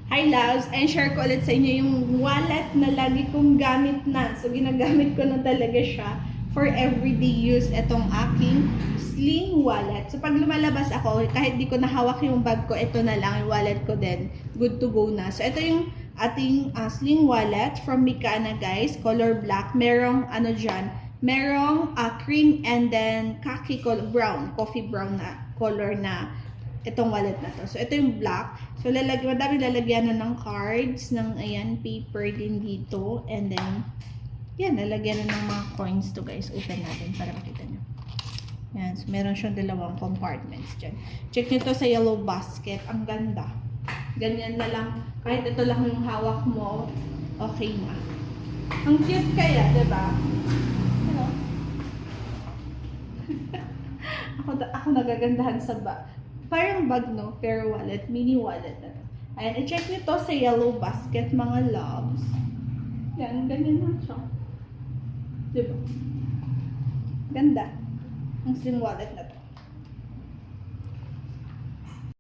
Hi loves, and share ko ulit sa inyo yung wallet na lagi kong gamit na. So ginagamit ko na talaga siya for everyday use, itong aking sling wallet. So pag lumalabas ako, kahit di ko nahawak yung bag ko, ito na lang yung wallet ko din. Good to go na. So ito yung ating sling wallet from Mikana guys, color black. Merong ano dyan, merong cream and then khaki color, brown, coffee brown na color na itong wallet na to. So, ito yung black. So, madami lalagyan na ng cards, ng, ayan, paper din dito. And then, yan, lalagyan na ng mga coins to guys. Open natin para makita nyo. Yan. So, meron siyang dalawang compartments dyan. Check nyo to sa yellow basket. Ang ganda. Ganyan na lang. Kahit ito lang yung hawak mo, okay na. Ang cute kaya, diba? Hello? ako nagagandahan sa parang bag, no? Pero wallet. Mini wallet na to. Ayan. I-check nyo to sa yellow basket, mga loves. Yan. Ganyan lang siya. Diba? Ganda. Ang sling wallet na to.